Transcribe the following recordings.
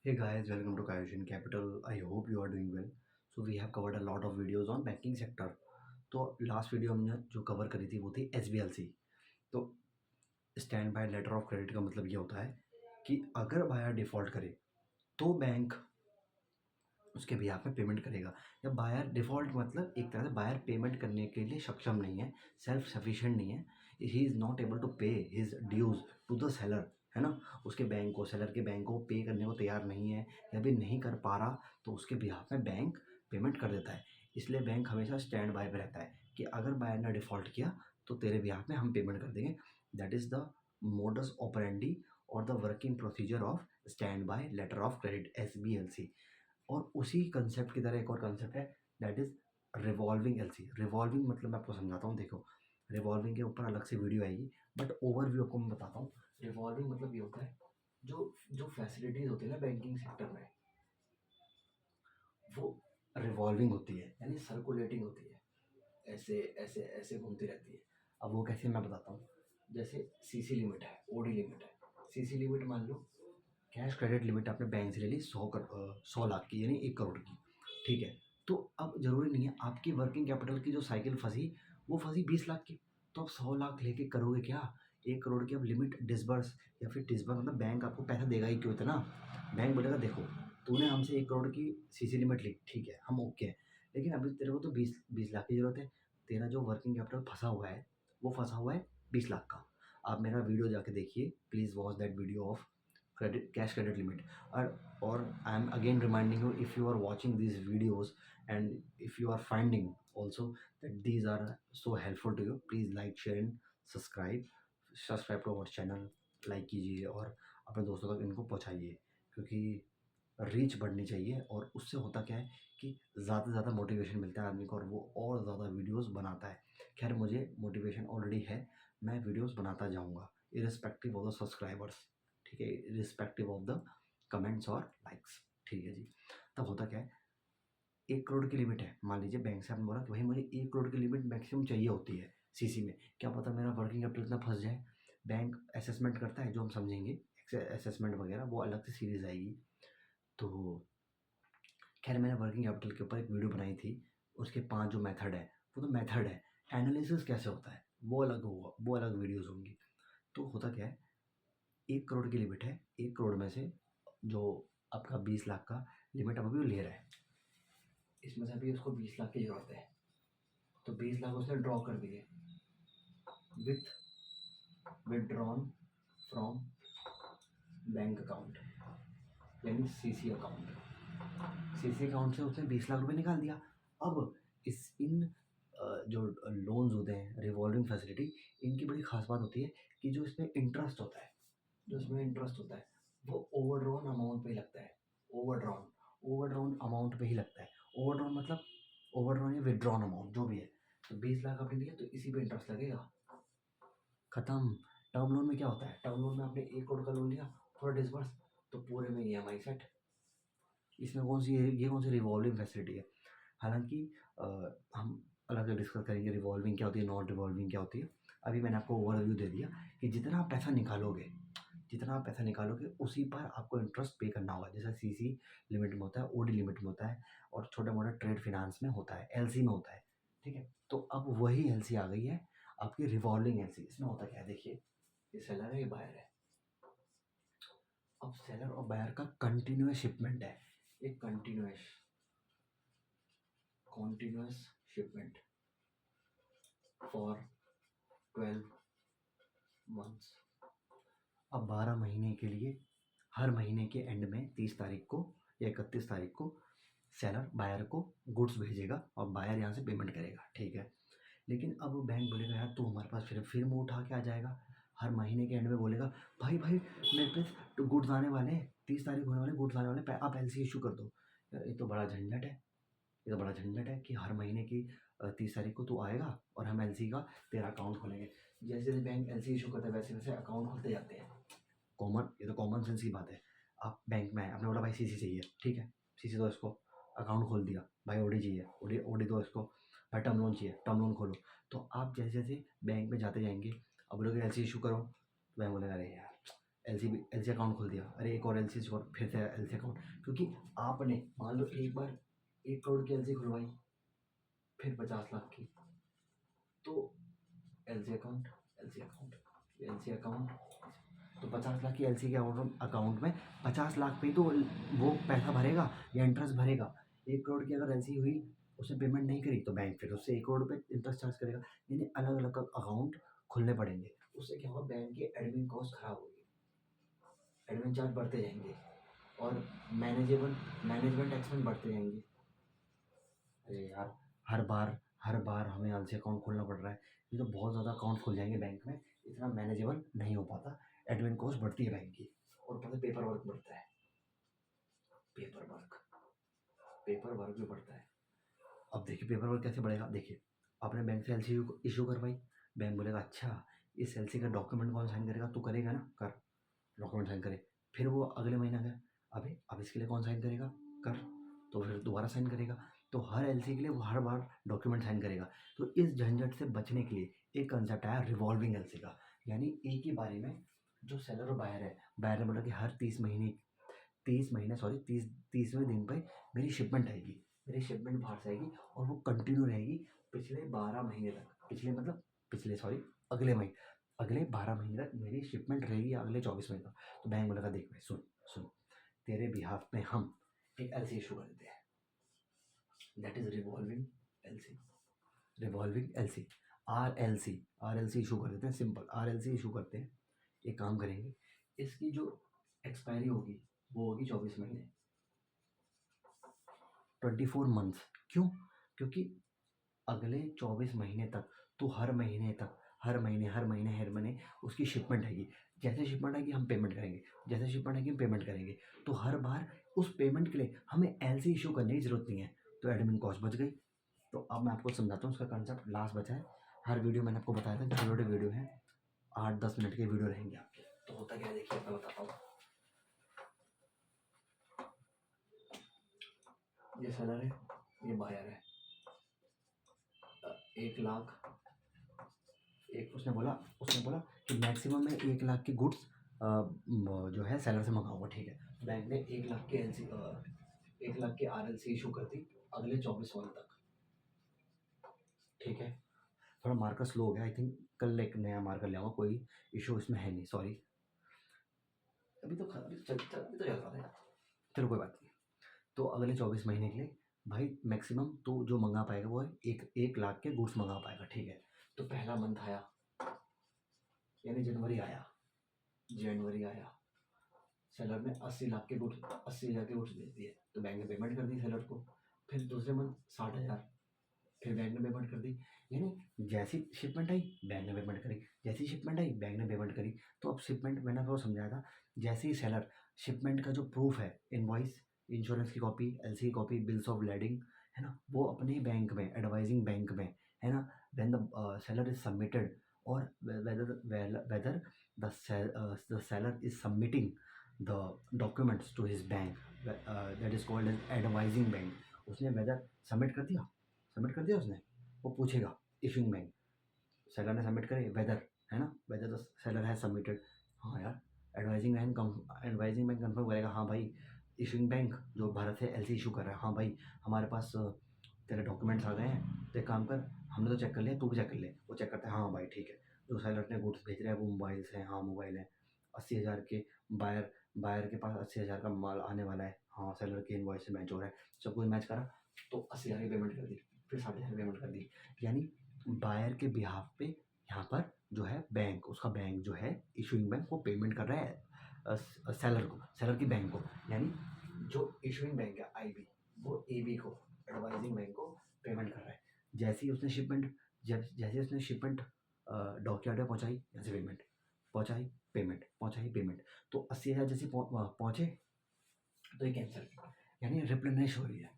Hey guys, welcome to Kaizen Capital. I hope you are doing well. So we have covered a lot of videos on banking sector. तो last video हमने जो cover करी थी वो थी SBLC। तो stand bye letter of credit का मतलब ये होता है कि अगर बायर डिफ़ॉल्ट करे तो बैंक उसके बिहाफ में पेमेंट करेगा। या बायर डिफ़ॉल्ट मतलब एक तरह से बायर पेमेंट करने के लिए सक्षम नहीं है, सेल्फ सफिशिएंट नहीं है, he is not able to pay his dues to the seller, है ना? उसके बैंक को, सेलर के बैंक को पे करने को तैयार नहीं है या फिर नहीं कर पा रहा, तो उसके बिहाफ में बैंक पेमेंट कर देता है। इसलिए बैंक हमेशा स्टैंड बाय पे रहता है कि अगर बायर ने डिफ़ॉल्ट किया तो तेरे बिहाफ में हम पेमेंट कर देंगे। That is the modus operandi और the working procedure of stand by letter of credit, SBLC। और उसी कंसेप्ट की तरह एक और कंसेप्ट है, that is revolving LC. Revolving मतलब मैं आपको समझाता हूँ, देखो रिवॉल्विंग के ऊपर अलग से वीडियो आएगी, बट ओवरव्यू आपको मैं बताता हूँ। रिवॉल्विंग मतलब ये होता है, जो जो फैसिलिटीज़ होती है ना बैंकिंग सेक्टर में, वो रिवॉल्विंग होती है, यानी सर्कुलेटिंग होती है, ऐसे ऐसे ऐसे घूमती रहती है। अब वो कैसे मैं बताता हूँ। जैसे सीसी लिमिट है, ओडी लिमिट है। सीसी लिमिट मान लो, कैश क्रेडिट लिमिट आपने बैंक से ले ली 100 लाख की, यानी 1 करोड़ की, ठीक है? तो अब ज़रूरी नहीं है आपकी वर्किंग कैपिटल की जो साइकिल फंसी वो फंसी 20 लाख की, तो आप 100 लाख लेके करोगे क्या? 1 करोड़ की अब लिमिट डिसबर्स, या फिर डिसबर्स मतलब बैंक आपको पैसा देगा ही क्यों इतना? बैंक बोलेगा देखो तूने हमसे 1 करोड़ की सीसी लिमिट ली, ठीक है, हम ओके हैं, लेकिन अभी तेरे को तो 20 लाख की ज़रूरत है। तेरा जो वर्किंग कैपिटल फंसा हुआ है वो फंसा हुआ है 20 लाख का। आप मेरा वीडियो जाके देखिए, please watch that video of credit cash credit limit. Or I am again reminding you, if you are watching these videos and if you are finding also that these are so helpful to you, please like, share and subscribe to our channel, like कीजिए और अपने दोस्तों तक इनको पहुंचाइए, क्योंकि reach बढ़नी चाहिए और उससे होता क्या है कि ज़्यादा से ज़्यादा मोटिवेशन मिलता है आदमी को और वो और ज़्यादा वीडियोस बनाता है। खैर मुझे मोटिवेशन ऑलरेडी है, मैं वीडियोस बनाता जाऊंगा इरिस्पेक्टिव ऑफ द सब्सक्राइबर्स, ठीक है, इरिस्पेक्टिव ऑफ द कमेंट्स और लाइक्स, ठीक है जी। तब होता क्या है, 1 करोड़ की लिमिट है, मान लीजिए बैंक से आपने बोला कि भाई मुझे 1 करोड़ की लिमिट मैक्सिमम चाहिए होती है सीसी में, क्या पता मेरा वर्किंग कैपिटल इतना फंस जाए। बैंक असेसमेंट करता है, जो हम समझेंगे, असेसमेंट वगैरह वो अलग से सीरीज आएगी। तो खैर मैंने वर्किंग कैपिटल के ऊपर एक वीडियो बनाई थी, उसके 5 जो मेथड है वो तो मेथड है, एनालिसिस कैसे होता है वो अलग होगा, वो अलग वीडियोस होंगी। तो होता क्या है, 1 करोड़ की लिमिट है, 1 करोड़ में से जो आपका 20 लाख का लिमिट अब अभी वो ले रहा है, इसमें से अभी उसको 20 लाख की जरूरत है, तो 20 लाख उसने ड्रॉ कर दिए with withdrawn from bank account, यानी सीसी अकाउंट। सीसी अकाउंट से उसने 20 लाख रुपए निकाल दिया। अब इस इन जो लोन्स होते हैं रिवॉल्विंग फैसिलिटी, इनकी बड़ी खास बात होती है कि जो इसमें इंटरेस्ट होता है, जो इसमें इंटरेस्ट होता है वो ओवरड्रॉन अमाउंट पे ही लगता है। ओवरड्रॉन ओवरड्रॉन अमाउंट पे ही लगता है। ओवरड्रॉन मतलब ओवरड्रॉन या विदड्रॉन अमाउंट जो भी है, तो 20 लाख आपने लिया तो इसी पे इंटरेस्ट लगेगा, खत्म। टर्म लोन में क्या होता है, टर्म लोन में आपने 1 करोड़ का लोन लिया, थोड़ा डिसबर्स, तो पूरे में EMI सेट। इसमें ये कौन सी रिवॉल्विंग फैसिलिटी है? हालांकि अ, हम अलग से डिस्कस करेंगे रिवॉल्विंग क्या होती है, नॉन रिवॉल्विंग क्या होती है। अभी मैंने आपको ओवरव्यू दे दिया कि जितना आप पैसा निकालोगे, जितना आप पैसा निकालोगे उसी पर आपको इंटरेस्ट पे करना होगा, जैसे सीसी लिमिट में होता है, ओडी लिमिट में होता है, और छोटे मोटे ट्रेड फिनेंस में होता है, एलसी में होता है, ठीक है? तो अब वही एलसी आ गई है, आपकी रिवॉल्विंग एलसी। इसमें होता क्या है, देखिए, ये सेलर है, ये बायर है। अब सेलर और बायर का कंटिन्यूस शिपमेंट है, एक कॉन्टिन्यूस शिपमेंट फॉर 12 मंथ्स। अब 12 महीने के लिए, हर महीने के एंड में 30 तारीख को या 31 तारीख को सेलर बायर को गुड्स भेजेगा और बायर यहाँ से पेमेंट करेगा, ठीक है? लेकिन अब बैंक बोलेगा यार तू हमारे पास फिर मुँह उठा के आ जाएगा, हर महीने के एंड में बोलेगा भाई भाई मेरे पास तो गुड्स आने वाले हैं, 30 तारीख होने वाले, गुड्स आने वाले, आप एलसी इशू कर दो। यार ये तो बड़ा झंझट है, ये तो बड़ा झंझट है कि हर महीने की 30 तारीख को तू आएगा और हम एलसी का तेरा अकाउंट खोलेंगे। जैसे जैसे बैंक एलसी इशू करता है वैसे वैसे अकाउंट खोलते जाते हैं। कॉमन, ये तो कॉमन सेंस की बात है। आप बैंक में आए, आपने बोला भाई सीसी चाहिए, ठीक है, सीसी दो इसको, अकाउंट खोल दिया। भाई ओडी चाहिए, ओडी ओडी दो इसको। भाई टर्म लोन चाहिए, टर्म लोन खोलो। तो आप जैसे जैसे बैंक में जाते जाएंगे, अब बोलोगे एलसी इशू करो, तो बैंक बोलेगा अरे यार एलसी अकाउंट खोल दिया, अरे एक और एलसी और फिर से एलसी अकाउंट, क्योंकि आपने मान लो एक बार 1 करोड़ की एलसी खुलवाई, फिर 50 लाख की, तो LC account, LC account, LC account, तो 50 लाख की एलसी के अकाउंट में 50 लाख पे तो वो पैसा भरेगा या इंटरेस्ट भरेगा। 1 करोड़ की अगर एलसी हुई, उसने पेमेंट नहीं करी, तो बैंक फिर उससे 1 करोड़ पे इंटरेस्ट चार्ज करेगा। यानी अलग अलग अकाउंट खुलने पड़ेंगे। उससे क्या होगा, बैंक के एडमिन कॉस्ट खराब होगी, एडमिन चार्ज बढ़ते जाएंगे और मैनेजमेंट एक्सपेंस बढ़ते जाएंगे। अरे यार, हर बार हमें एलसी अकाउंट खोलना पड़ रहा है, ये तो बहुत ज़्यादा अकाउंट खुल जाएंगे बैंक में, इतना मैनेजेबल नहीं हो पाता। एडमिन कॉस्ट बढ़ती है बैंक की, और पता पेपर वर्क बढ़ता है, पेपर वर्क पेपर वर्क भी बढ़ता है। अब देखिए पेपर वर्क कैसे बढ़ेगा, देखिए आपने बैंक से एलसी इशू करवाई, बैंक बोलेगा अच्छा इस एलसी का डॉक्यूमेंट कौन साइन करेगा, तू करेगा ना, कर, डॉक्यूमेंट साइन करे। फिर वो अगले महीना गया, अबे अब इसके लिए कौन साइन करेगा, कर, तो फिर दोबारा साइन करेगा। तो हर एलसी के लिए वो हर बार डॉक्यूमेंट साइन करेगा। तो इस झंझट से बचने के लिए एक कंसेप्ट आया रिवॉल्विंग एलसी का, यानी एक ही बारे में जो सेलर और बायर है, बायर ने बोला कि हर 30 महीने सॉरी 30वें दिन पे मेरी शिपमेंट आएगी, मेरी शिपमेंट बाहर से आएगी, और वो कंटिन्यू रहेगी पिछले 12 महीने तक, पिछले सॉरी अगले 12 महीने तक मेरी शिपमेंट रहेगी, अगले 24 महीने तक। तो बैंक बोलेगा देख भाई सुन सुन, तेरे बिहाफ में हम एक एलसी इशू कर देते हैं, that is revolving LC, R L C issue कर देते हैं, simple R L C issue करते हैं। एक काम करेंगे, इसकी जो एक्सपायरी होगी वो होगी 24 महीने, 24 मंथ्स। क्यों? क्योंकि अगले 24 महीने तक तो हर महीने तक हर महीने उसकी शिपमेंट आएगी, जैसे शिपमेंट आएगी हम पेमेंट करेंगे, जैसे शिपमेंट आएगी हम पेमेंट करेंगे। तो हर बार उस पेमेंट के लिए हमें एलसी इशू करने की जरूरत नहीं है, तो एडमिन कॉस्ट बच गई। तो अब मैं आपको समझाता हूँ उसका कंसेप्ट, लास्ट बचा है। हर वीडियो मैंने आपको बताया था छोटे छोटे वीडियो हैं, 8-10 मिनट के वीडियो रहेंगे आपके। तो होता क्या है देखिए, मैं बताता हूँ। ये सेलर है, ये बायर है, 1 लाख, एक उसने बोला कि मैक्सिमम में 1 लाख की गुड्स जो है सेलर से मंगाऊंगा, ठीक है। बैंक ने 1 लाख की एलसी 1 लाख की आर एल सी इशू कर दी अगले 24 मंथ तक, ठीक है। थोड़ा मार्कर स्लो हो गया, आई थिंक कल एक नया मार्कर ले आऊँगा, कोई इशू इसमें है नहीं, सॉरी। अभी तो चल रहा था यार, चलो कोई बात नहीं। तो अगले 24 महीने के लिए भाई मैक्सिमम तो जो मंगा पाएगा वो है 1 लाख के गुड्स मंगा पाएगा, ठीक है। तो पहला मंथ आया, यानी जनवरी आया, सेलर ने 80 हज़ार के गुड्स दे दिए, तो बैंक ने पेमेंट कर दी सेलर को। फिर दूसरे मंथ 60 हज़ार, फिर बैंक ने पेमेंट कर दी। यानी जैसी शिपमेंट आई बैंक ने पेमेंट करी, जैसी शिपमेंट आई बैंक ने पेमेंट करी। तो अब शिपमेंट मैंने आपको समझाया था, जैसे ही सेलर शिपमेंट का जो प्रूफ है, इनवॉइस, इंश्योरेंस की कॉपी, एलसी की कॉपी, बिल्स ऑफ लेडिंग, है ना, वो अपने बैंक में, एडवाइजिंग बैंक में, है ना, when the seller is submitted, और whether the seller is submitting the documents to his bank, that is called as advising bank. उसने वेदर सबमिट कर दिया उसने, वो पूछेगा इशूइंग बैंक, सेलर ने सबमिट करे वेदर, है ना, whether the seller has submitted, हाँ यार, एडवाइजिंग बैंक कंफर्म करेगा, हाँ भाई इशूइंग बैंक जो भारत से एलसी इशू कर रहा है, हाँ भाई हमारे पास तेरे डॉक्यूमेंट्स आ गए हैं, तो एक काम कर, हमने तो चेक कर लिया, तू भी चेक कर ले। वो चेक करता है, हाँ भाई ठीक है, जो सेलर ने गुड्स भेज रहा है वो मोबाइल्स हैं, हाँ मोबाइल है, 80 हज़ार के, बायर के पास 80 हज़ार का माल आने वाला है, हाँ सेलर के इनवॉइस से मैच हो रहा है, सब कुछ मैच करा, तो 80 हज़ार की पेमेंट कर दी, फिर 60 हज़ार पेमेंट कर दी। यानी बायर के बिहाफ पे यहाँ पर जो है बैंक, उसका बैंक जो है इशूइंग बैंक, वो पेमेंट कर रहा है सेलर की बैंक को। यानी जो इशूइंग बैंक है आईबी, वो एबी को, एडवाइजिंग बैंक को पेमेंट कर रहा है। जैसे ही उसने शिपमेंट डॉकयार्ड में पहुंचाई, यहाँ से पेमेंट, तो 80 हज़ार जैसे पहुंचे, तो ये कैंसिल, यानी रिप्लेनिश हो रही है,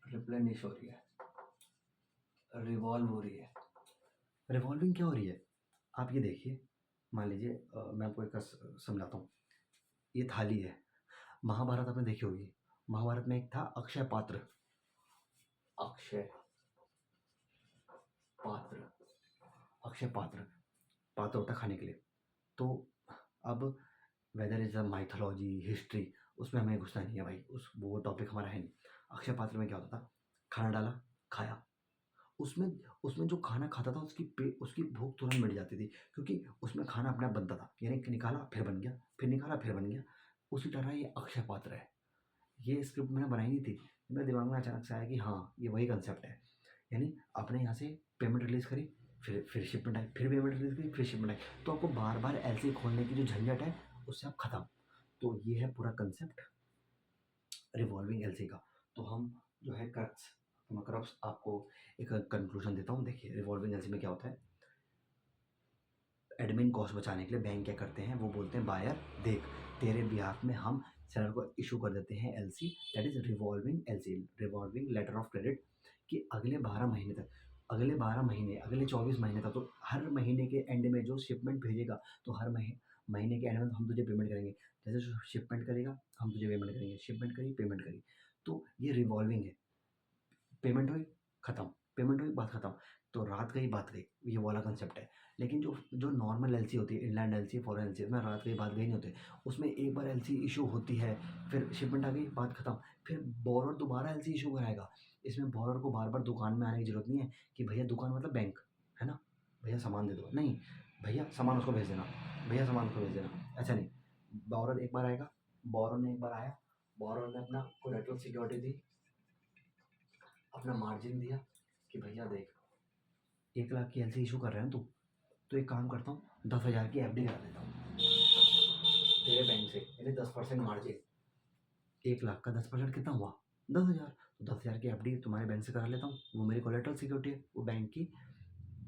रिप्लेनिश हो रही है, रिवॉल्व हो रही है। रिवॉल्विंग क्या हो रही है, आप ये देखिए, मान लीजिए मैं आपको एक समझाता हूँ। ये थाली है, महाभारत आपने देखी होगी, महाभारत में एक था अक्षय पात्र, अक्षय पात्र, पात्र होता है खाने के लिए। तो अब whether is a mythology, history, उसमें हमें घुसना नहीं है भाई, उस वो टॉपिक हमारा है नहीं। अक्षय पात्र में क्या होता था, खाना डाला, खाया, उसमें उसमें जो खाना खाता था उसकी भूख तुरंत मिट जाती थी, क्योंकि उसमें खाना अपने आप बनता था, यानी कि निकाला फिर बन गया, फिर निकाला फिर बन गया। उसी तरह ये अक्षय पात्र है। ये स्क्रिप्ट मैंने बनाई नहीं थी, मेरे दिमाग में अचानक से आया कि हाँ ये वही कंसेप्ट है। यानी आपने यहाँ से पेमेंट रिलीज़ करी, फिर शिपमेंट आई, फिर पेमेंट रिलीज़ करी, फिर शिपमेंट आई, तो आपको बार बार एलसी खोलने की जो झंझट है उससे आप खत्म। तो ये है पूरा कंसेप्ट रिवॉल्विंग एलसी का। तो हम जो है क्रक्स आपको एक कंक्लूजन देता हूँ। देखिए रिवॉल्विंग एलसी में क्या होता है, एडमिन कॉस्ट बचाने के लिए बैंक क्या करते हैं, वो बोलते हैं बायर देख तेरे बिहाफ में हम सेलर को इशू कर देते हैं LC, that is revolving LC, revolving letter of credit, कि अगले 12 महीने तक, अगले 12 महीने, अगले 24 महीने तक, तो हर महीने के एंड में जो शिपमेंट भेजेगा, तो हर महीने के एंड में हम तुझे पेमेंट करेंगे। जैसे जो शिपमेंट करेगा हम तुझे पेमेंट करेंगे, शिपमेंट करी पेमेंट करी। तो ये रिवॉल्विंग है, पेमेंट हुई खत्म, पेमेंट हुई बात खत्म। तो रात गई बात गई, ये वाला कंसेप्ट है। लेकिन जो जो नॉर्मल एलसी होती है, इनलैंड एलसी, फॉरेन एलसी, उसमें रात गई बात गई नहीं होते। उसमें एक बार एलसी इशू होती है, फिर शिपमेंट आ गई बात खत्म, फिर बोरर दोबारा एलसी इशू कराएगा। इसमें बोरर को बार बार दुकान में आने की जरूरत नहीं है कि भैया, दुकान मतलब बैंक है ना, भैया सामान दे दो, नहीं, भैया सामान उसको भेज देना, भैया सामान उसको भेज देना, ऐसा नहीं। बोरर एक बार आएगा, बोरर ने एक बार आया, बोरर ने अपना कोलेटरल सिक्योरिटी दी, अपना मार्जिन दिया कि भैया देख 1 लाख की एलसी इशू कर रहे हैं तू, तो एक काम करता हूँ 10,000 की एफडी करा देता हूँ तेरे बैंक से, यानी 10% मार्जिन। 1 लाख का 10% कितना हुआ, 10,000। तो 10,000 की एफडी तुम्हारे बैंक से करा लेता हूँ, वो मेरी कोलेटरल सिक्योरिटी है, वो बैंक की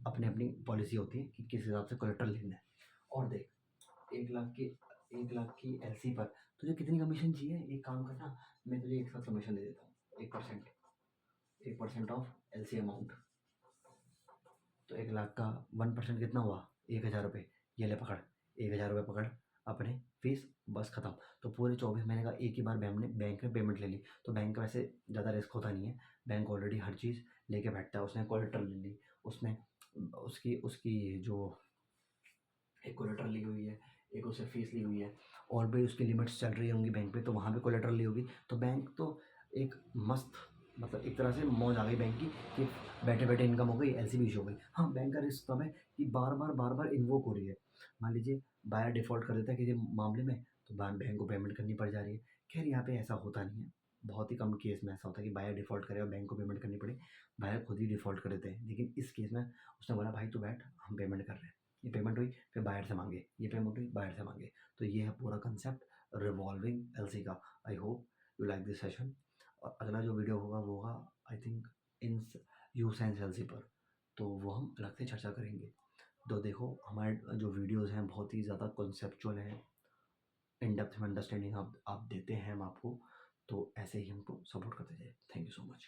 अपनी अपनी पॉलिसी होती है कि किस हिसाब से कोलेटरल लेना है। और देख 1 लाख की 1 लाख की एलसी पर तुझे कितनी कमीशन चाहिए, एक काम करना, मैं तुझे एक साथ कमीशन दे देता हूँ, 1% ऑफ एलसी अमाउंट। तो 1 लाख का 1% कितना हुआ, 1,000 रुपये, ये ले पकड़, 1,000 रुपये पकड़ अपने फीस, बस खत्म। तो पूरे 24 महीने का एक ही बार बैंक में पेमेंट ले ली, तो बैंक का वैसे ज़्यादा रिस्क होता नहीं है, बैंक ऑलरेडी हर चीज़ लेके बैठता है, उसने कोलेटरल ले ली, उसने उसकी उसकी जो एक कोलेटरल ली हुई है, एक उससे फीस ली हुई है, और भी उसकी लिमिट्स चल रही होंगी बैंक पे, तो वहाँ पे कोलेटरल ली होगी। तो बैंक तो एक मस्त, मतलब एक तरह से मौज आ गई बैंक की, कि बैठे बैठे इनकम हो गई, एलसी भी इशू हो गई। हाँ, बैंक का रिस्क तब है कि बार बार इन्वोक हो रही है। मान लीजिए बायर डिफॉल्ट कर देता है किसी मामले में, तो बैंक को पेमेंट करनी पड़ जा रही है। खैर यहाँ पे ऐसा होता नहीं है, बहुत ही कम केस में ऐसा होता है कि बायर डिफॉल्ट करे और बैंक को पेमेंट करनी पड़े, बायर खुद ही डिफॉल्ट कर देते हैं। लेकिन इस केस में उसने बोला भाई तू बैठ, हम पेमेंट कर रहे हैं, ये पेमेंट हुई, फिर बायर से मांगे, ये पेमेंट हुई, बायर से मांगे। तो ये है पूरा कंसेप्ट रिवॉल्विंग एलसी का। I hope you like this session. और अगला जो वीडियो होगा वो होगा I think in you science LC पर, तो वो हम अलग से चर्चा करेंगे। तो देखो हमारे जो वीडियोज़ हैं बहुत ही ज़्यादा कॉन्सेप्चुअल हैं, इन डेप्थ में अंडरस्टैंडिंग आप देते हैं हम आपको, तो ऐसे ही हमको सपोर्ट करते जाइए। Thank you so much.